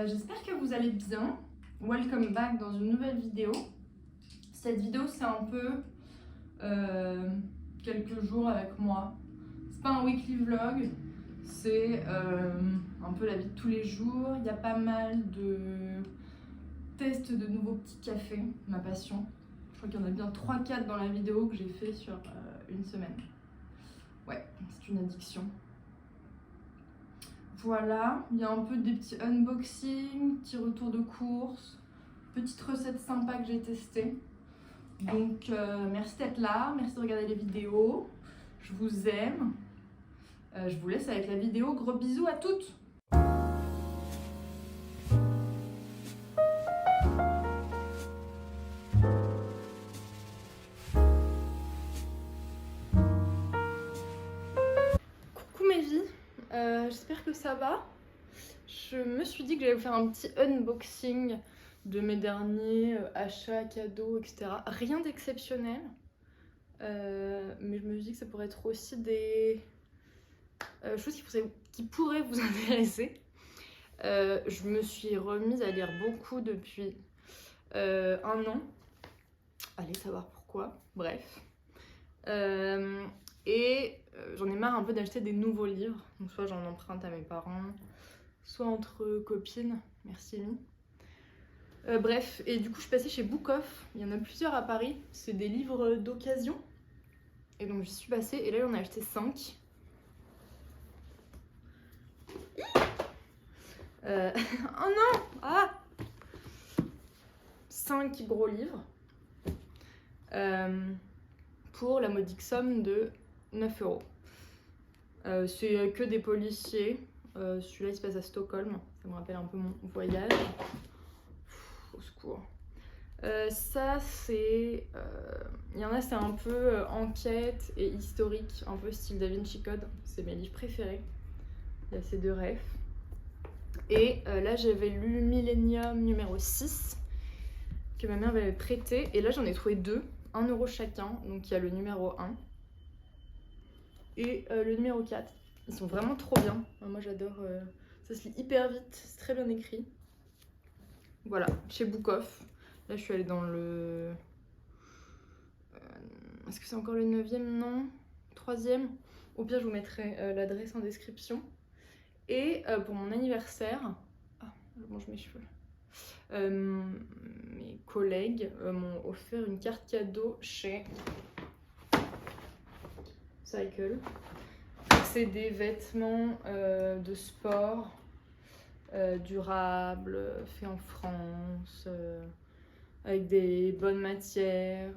J'espère que vous allez bien. Welcome back dans une nouvelle vidéo. Cette vidéo c'est un peu quelques jours avec moi. C'est pas un weekly vlog, c'est un peu la vie de tous les jours. Il y a pas mal de tests de nouveaux petits cafés, ma passion. Je crois qu'il y en a bien 3-4 dans la vidéo que j'ai fait sur une semaine. Ouais, c'est une addiction. Voilà, il y a un peu des petits unboxings, petits retours de courses, petites recettes sympas que j'ai testées. Donc merci d'être là, merci de regarder les vidéos, je vous aime. Je vous laisse avec la vidéo, gros bisous à toutes. Coucou mes vies, j'espère que ça va. Je me suis dit que j'allais vous faire un petit unboxing de mes derniers achats, cadeaux, etc. Rien d'exceptionnel, mais je me suis dit que ça pourrait être aussi des choses qui pourraient vous intéresser. Je me suis remise à lire beaucoup depuis 1 an. Allez savoir pourquoi, bref. J'en ai marre un peu d'acheter des nouveaux livres. Donc soit j'en emprunte à mes parents, soit entre copines. Merci Amy. Bref, et du coup je suis passée chez Book Off. Il y en a plusieurs à Paris. C'est des livres d'occasion. Et donc j'y suis passée et là j'en ai acheté 5. Oh non! Ah! 5 gros livres. Pour la modique somme de 9 €. C'est que des policiers. Celui-là il se passe à Stockholm. Ça me rappelle un peu mon voyage. Au secours. Ça c'est... Il y en a c'est un peu enquête et historique, un peu style Da Vinci Code. C'est mes livres préférés. Il y a ces deux refs. Et là j'avais lu Millennium numéro 6 que ma mère m'avait prêté. Et là j'en ai trouvé 2, 1 € chacun. Donc il y a le numéro 1 et le numéro 4. Ils sont vraiment trop bien. Moi j'adore, ça se lit hyper vite, c'est très bien écrit. Voilà, chez Book Off. Là je suis allée dans le... Est-ce que c'est encore le 9e? Non, 3e. Au pire je vous mettrai l'adresse en description. Et pour mon anniversaire... Ah, je mange mes cheveux. Mes collègues m'ont offert une carte cadeau chez Cycle. C'est des vêtements de sport durables, faits en France, avec des bonnes matières.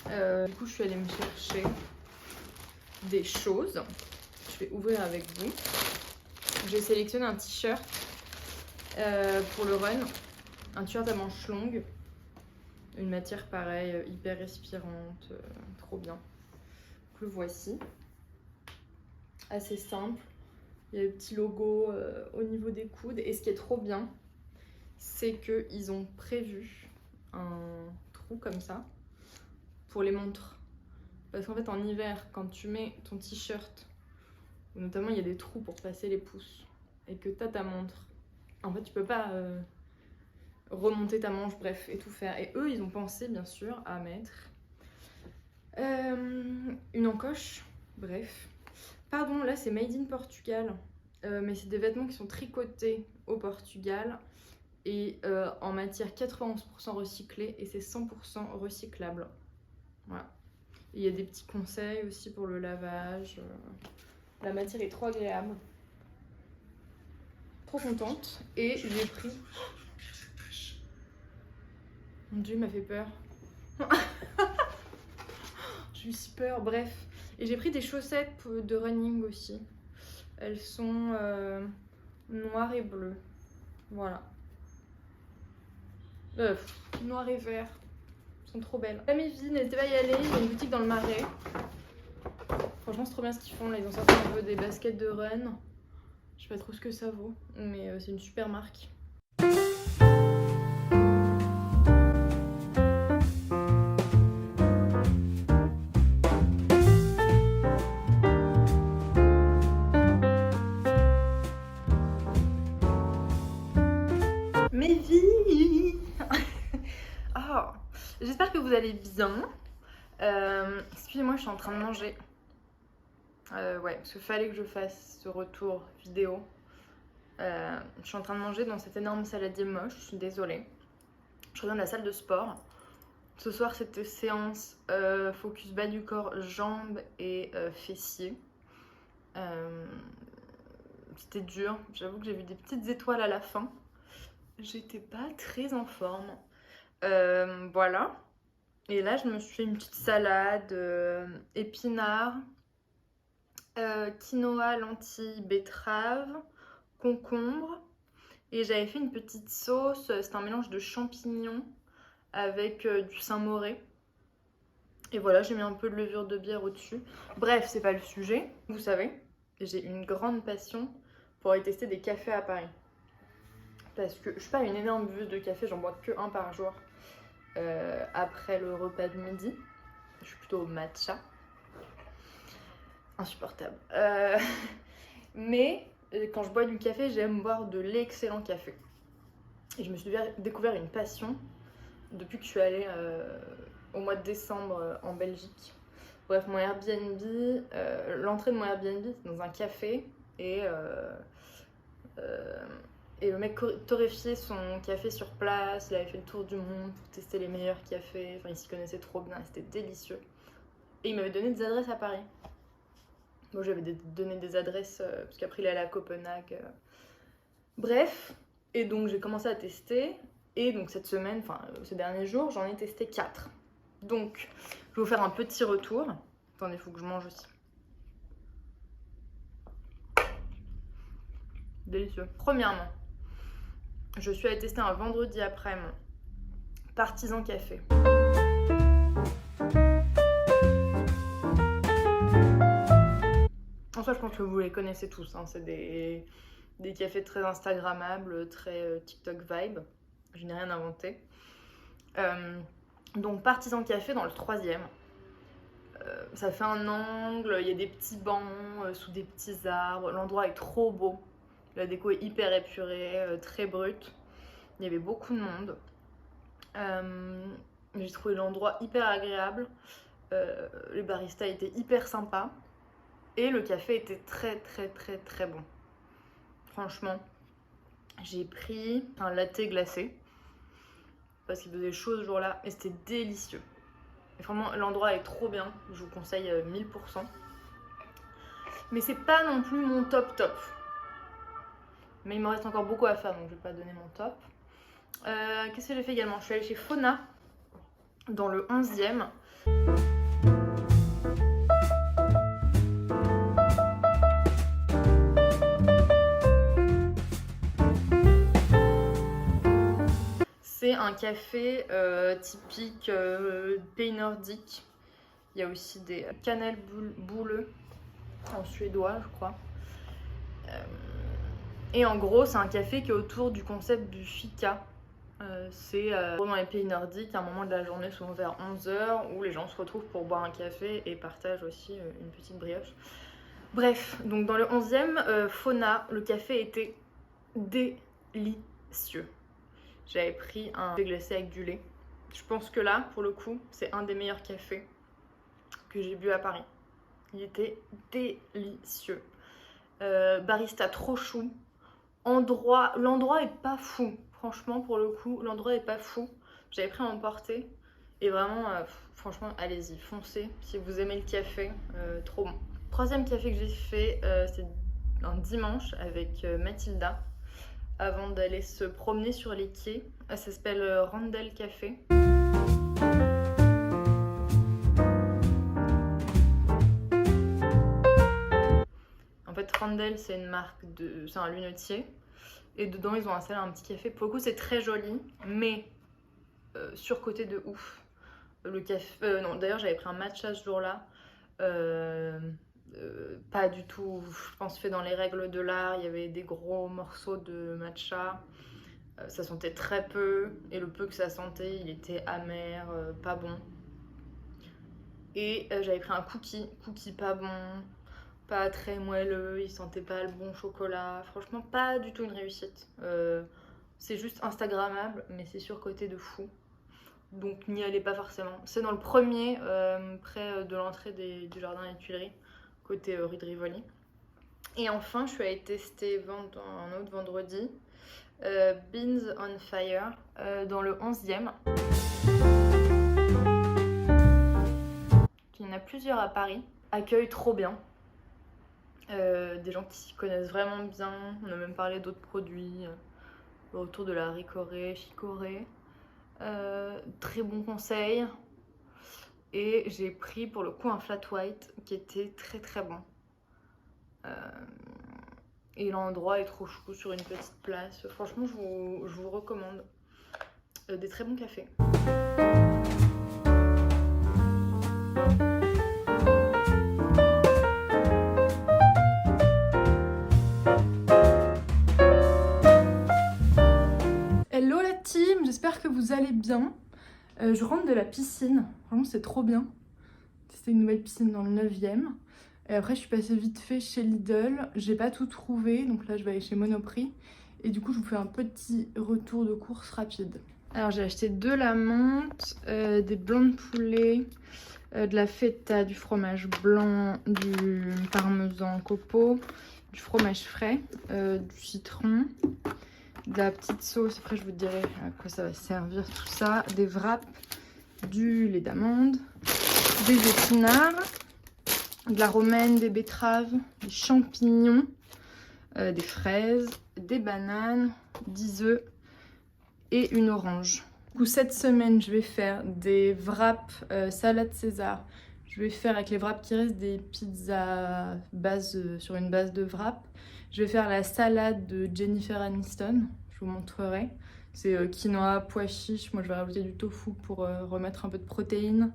Du coup je suis allée me chercher des choses. Je vais ouvrir avec vous. J'ai sélectionné un t-shirt pour le run, un t-shirt à manches longues, une matière pareille, hyper respirante, trop bien. Donc le voici, assez simple. Il y a le petit logo au niveau des coudes et ce qui est trop bien, c'est qu'ils ont prévu un trou comme ça pour les montres. Parce qu'en fait en hiver, quand tu mets ton t-shirt, notamment il y a des trous pour passer les pouces et que tu as ta montre, en fait tu peux pas remonter ta manche, bref, et tout faire. Et eux ils ont pensé bien sûr à mettre une encoche, bref. Pardon, là c'est made in Portugal, mais c'est des vêtements qui sont tricotés au Portugal et en matière 91% recyclée et c'est 100% recyclable. Voilà. Il y a des petits conseils aussi pour le lavage. La matière est trop agréable. Trop contente. Et j'ai pris... Mon Dieu, il m'a fait peur. J'ai eu si peur, bref. Et j'ai pris des chaussettes de running aussi. Elles sont noires et bleues. Voilà. Noir et vert. Elles sont trop belles. Mes filles, n'hésitez pas à y aller. Il y a une boutique dans le Marais. Franchement, c'est trop bien ce qu'ils font. Là, ils ont sorti un peu des baskets de run. Je sais pas trop ce que ça vaut, mais c'est une super marque. j'espère que vous allez bien. Excusez-moi, je suis en train de manger. Ouais, parce qu'il fallait que je fasse ce retour vidéo. Je suis en train de manger dans cette énorme saladier moche, je suis désolée. Je reviens de la salle de sport. Ce soir, c'était séance focus bas du corps, jambes et fessiers. C'était dur, j'avoue que j'ai vu des petites étoiles à la fin. J'étais pas très en forme. Voilà. Et là, je me suis fait une petite salade, épinards, quinoa, lentilles, betterave, concombre. Et j'avais fait une petite sauce, c'est un mélange de champignons avec du Saint-Moré. Et voilà, j'ai mis un peu de levure de bière au-dessus. Bref, c'est pas le sujet, vous savez. J'ai une grande passion pour aller tester des cafés à Paris. Parce que je suis pas une énorme buveuse de café, j'en bois que un par jour. Après le repas de midi. Je suis plutôt matcha. Insupportable. Mais quand je bois du café, j'aime boire de l'excellent café. Et je me suis découvert une passion depuis que je suis allée au mois de décembre en Belgique. Bref, mon Airbnb, l'entrée de mon Airbnb, c'est dans un café et le mec torréfiait son café sur place, il avait fait le tour du monde pour tester les meilleurs cafés, enfin il s'y connaissait trop bien, c'était délicieux. Et il m'avait donné des adresses à Paris. Moi j'avais donné des adresses, parce qu'après il est allé à Copenhague. Bref, et donc j'ai commencé à tester, et donc cette semaine, enfin ces derniers jours, j'en ai testé 4. Donc je vais vous faire un petit retour. Attendez, il faut que je mange aussi. Délicieux. Premièrement, je suis allée tester un vendredi après-midi Partisan Café. En soi, je pense que vous les connaissez tous. Hein. C'est des cafés très instagrammables, très TikTok vibe. Je n'ai rien inventé. Donc Partisan Café dans le 3e. Ça fait un angle, il y a des petits bancs sous des petits arbres. L'endroit est trop beau. La déco est hyper épurée, très brute. Il y avait beaucoup de monde. J'ai trouvé l'endroit hyper agréable. Le barista était hyper sympa. Et le café était très très très très bon. Franchement, j'ai pris un latte glacé. Parce qu'il faisait chaud ce jour-là. Et c'était délicieux. Et vraiment, l'endroit est trop bien. Je vous conseille 1000%. Mais c'est pas non plus mon top top. Mais il me reste encore beaucoup à faire, donc je vais pas donner mon top. Qu'est-ce que j'ai fait également? Je suis allée chez Fauna, dans le 11e. C'est un café typique pays nordique. Il y a aussi des cannelles bouleux en suédois, je crois. Et en gros, c'est un café qui est autour du concept du fika. C'est dans les pays nordiques, un moment de la journée, souvent vers 11h, où les gens se retrouvent pour boire un café et partagent aussi une petite brioche. Bref, donc dans le 11e, Fauna, le café était délicieux. J'avais pris un café glacé avec du lait. Je pense que là, pour le coup, c'est un des meilleurs cafés que j'ai bu à Paris. Il était délicieux. Barista trop chou. L'endroit est pas fou. Franchement, pour le coup, l'endroit est pas fou. J'avais pris à emporter. Et vraiment, franchement, allez-y, foncez. Si vous aimez le café, trop bon. 3e café que j'ai fait, c'est un dimanche avec Mathilda. Avant d'aller se promener sur les quais. Ça s'appelle Randel Café. En fait, Randel, c'est une marque c'est un lunetier. Et dedans, ils ont installé un petit café. Pour le coup, c'est très joli, mais surcoté de ouf. Le café... non, d'ailleurs, j'avais pris un matcha ce jour-là. Pas du tout, je pense, fait dans les règles de l'art. Il y avait des gros morceaux de matcha. Ça sentait très peu. Et le peu que ça sentait, il était amer, pas bon. Et j'avais pris un cookie pas bon. Pas très moelleux, il sentait pas le bon chocolat. Franchement, pas du tout une réussite. C'est juste instagrammable, mais c'est surcoté de fou. donc n'y allez pas forcément. C'est dans le premier, près de l'entrée du jardin des Tuileries, côté rue de Rivoli. Et enfin, je suis allée tester un autre vendredi, Beans on Fire, dans le 11e. Il y en a plusieurs à Paris. Accueil trop bien. Des gens qui s'y connaissent vraiment bien. On a même parlé d'autres produits autour de la ricorée, chicorée. Très bon conseil. Et j'ai pris pour le coup un flat white qui était très très bon. Et l'endroit est trop chou sur une petite place. Franchement, je vous recommande. Des très bons cafés. Hello la team, j'espère que vous allez bien. Je rentre de la piscine, vraiment c'est trop bien. C'était une nouvelle piscine dans le 9e. Et après je suis passée vite fait chez Lidl, j'ai pas tout trouvé, donc là je vais aller chez Monoprix. Et du coup je vous fais un petit retour de course rapide. Alors j'ai acheté de la menthe, des blancs de poulet, de la feta, du fromage blanc, du parmesan copeaux, du fromage frais, du citron, de la petite sauce, après je vous dirai à quoi ça va servir tout ça, des wraps, du lait d'amande, des épinards, de la romaine, des betteraves, des champignons, des fraises, des bananes, 10 œufs et une orange. Du coup, cette semaine, je vais faire des wraps salade César. Je vais faire avec les wraps qui restent des pizzas sur une base de wraps. Je vais faire la salade de Jennifer Aniston. Je vous montrerai. C'est quinoa, pois chiches. Moi, je vais rajouter du tofu pour remettre un peu de protéines.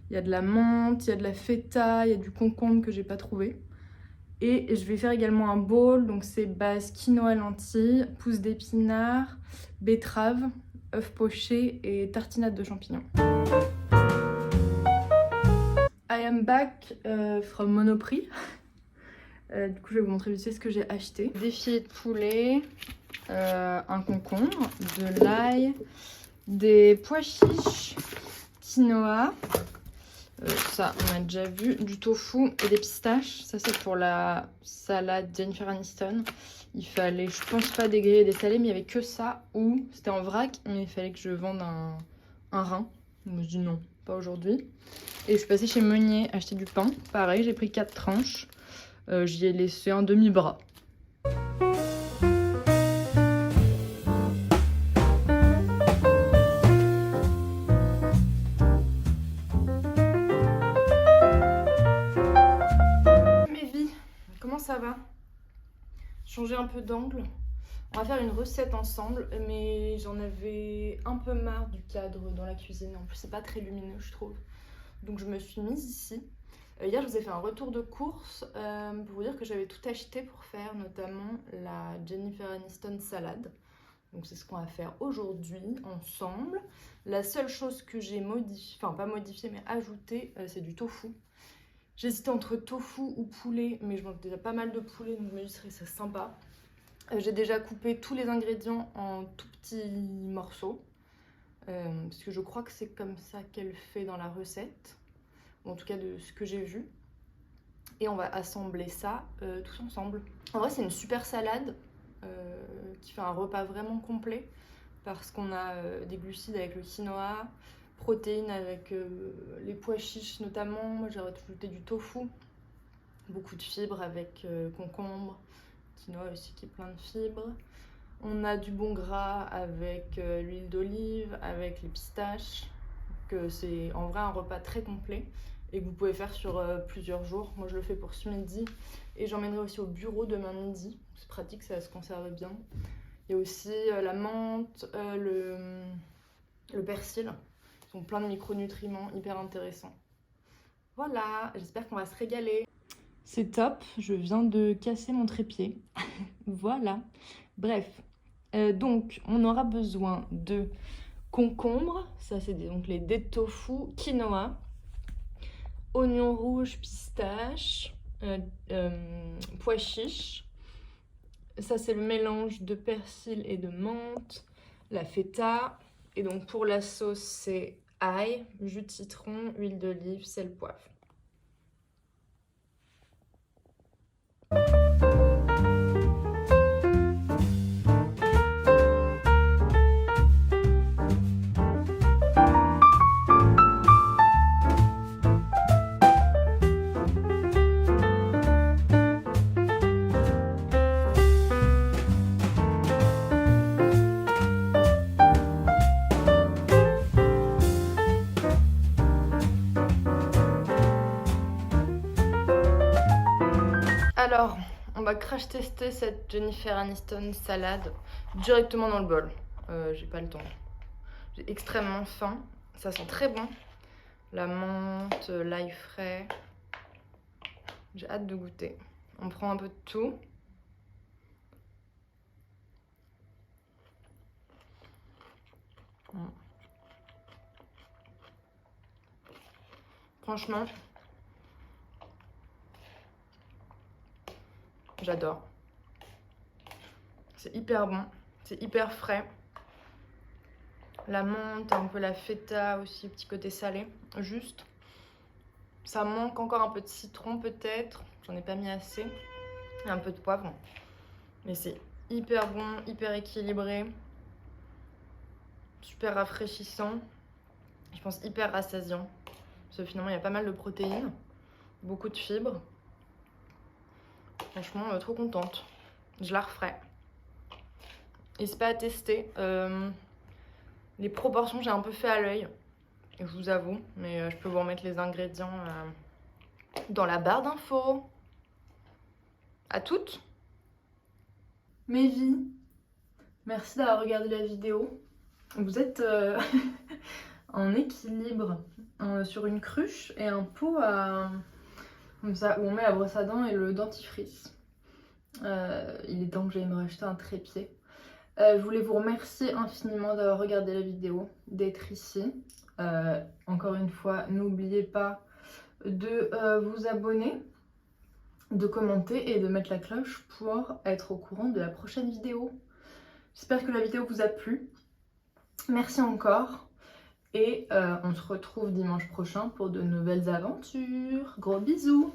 Il y a de la menthe, il y a de la feta, il y a du concombre que j'ai pas trouvé. Et je vais faire également un bowl. Donc, c'est base quinoa lentilles, pousses d'épinards, betterave, œufs pochés et tartinade de champignons. I am back from Monoprix. Du coup, je vais vous montrer vite fait ce que j'ai acheté. Des filets de poulet, un concombre, de l'ail, des pois chiches, quinoa, ça on a déjà vu, du tofu et des pistaches. Ça c'est pour la salade Jennifer Aniston. Il fallait, je pense pas des grillés et des salés, mais il y avait que ça, ou c'était en vrac, mais il fallait que je vende un rein. Je me suis dit non, pas aujourd'hui. Et je suis passée chez Meunier acheter du pain. Pareil, j'ai pris 4 tranches. J'y ai laissé un demi-bras. Mes vies, comment ça va? Changer un peu d'angle. On va faire une recette ensemble, mais j'en avais un peu marre du cadre dans la cuisine. En plus, c'est pas très lumineux, je trouve. Donc, je me suis mise ici. Hier, je vous ai fait un retour de course pour vous dire que j'avais tout acheté pour faire notamment la Jennifer Aniston salade. Donc, c'est ce qu'on va faire aujourd'hui ensemble. La seule chose que j'ai modifiée, enfin pas modifiée, mais ajoutée, c'est du tofu. J'hésitais entre tofu ou poulet, mais je mange déjà pas mal de poulet, donc je me dis que c'est sympa. J'ai déjà coupé tous les ingrédients en tout petits morceaux, parce que je crois que c'est comme ça qu'elle fait dans la recette, ou en tout cas de ce que j'ai vu. Et on va assembler ça tous ensemble. En vrai, c'est une super salade qui fait un repas vraiment complet, parce qu'on a des glucides avec le quinoa, protéines avec les pois chiches notamment. Moi j'ai rajouté du tofu, beaucoup de fibres avec concombre, quinoa aussi qui est plein de fibres. On a du bon gras avec l'huile d'olive, avec les pistaches. Donc c'est en vrai un repas très complet et que vous pouvez faire sur plusieurs jours. Moi je le fais pour ce midi et j'emmènerai aussi au bureau demain midi. C'est pratique, ça va se conserver bien. Il y a aussi la menthe, le persil. Ils ont plein de micronutriments hyper intéressants. Voilà, j'espère qu'on va se régaler. C'est top, je viens de casser mon trépied. Voilà. Bref, donc on aura besoin de concombre, ça c'est donc les dés de tofu, quinoa, oignons rouges, pistaches, pois chiches. Ça c'est le mélange de persil et de menthe, la feta. Et donc pour la sauce, c'est ail, jus de citron, huile d'olive, sel, poivre. Alors, on va crash tester cette Jennifer Aniston salade directement dans le bol. J'ai pas le temps. J'ai extrêmement faim. Ça sent très bon. La menthe, l'ail frais. J'ai hâte de goûter. On prend un peu de tout. Franchement, j'adore. C'est hyper bon, c'est hyper frais. La menthe, un peu la feta aussi, petit côté salé. Juste, ça manque encore un peu de citron peut-être. J'en ai pas mis assez. Et un peu de poivre. Mais c'est hyper bon, hyper équilibré. Super rafraîchissant. Je pense hyper rassasiant. Parce que finalement, il y a pas mal de protéines. Beaucoup de fibres. Franchement, trop contente. Je la referai. Et c'est pas à tester. Les proportions, j'ai un peu fait à l'œil. Je vous avoue. Mais je peux vous remettre les ingrédients dans la barre d'infos. À toutes. Mes vies. Merci d'avoir regardé la vidéo. Vous êtes en équilibre sur une cruche et un pot comme ça, où on met la brosse à dents et le dentifrice. Il est temps que j'aille me racheter un trépied. Je voulais vous remercier infiniment d'avoir regardé la vidéo, d'être ici. Encore une fois, n'oubliez pas de vous abonner, de commenter et de mettre la cloche pour être au courant de la prochaine vidéo. J'espère que la vidéo vous a plu. Merci encore. Et on se retrouve dimanche prochain pour de nouvelles aventures. Gros bisous.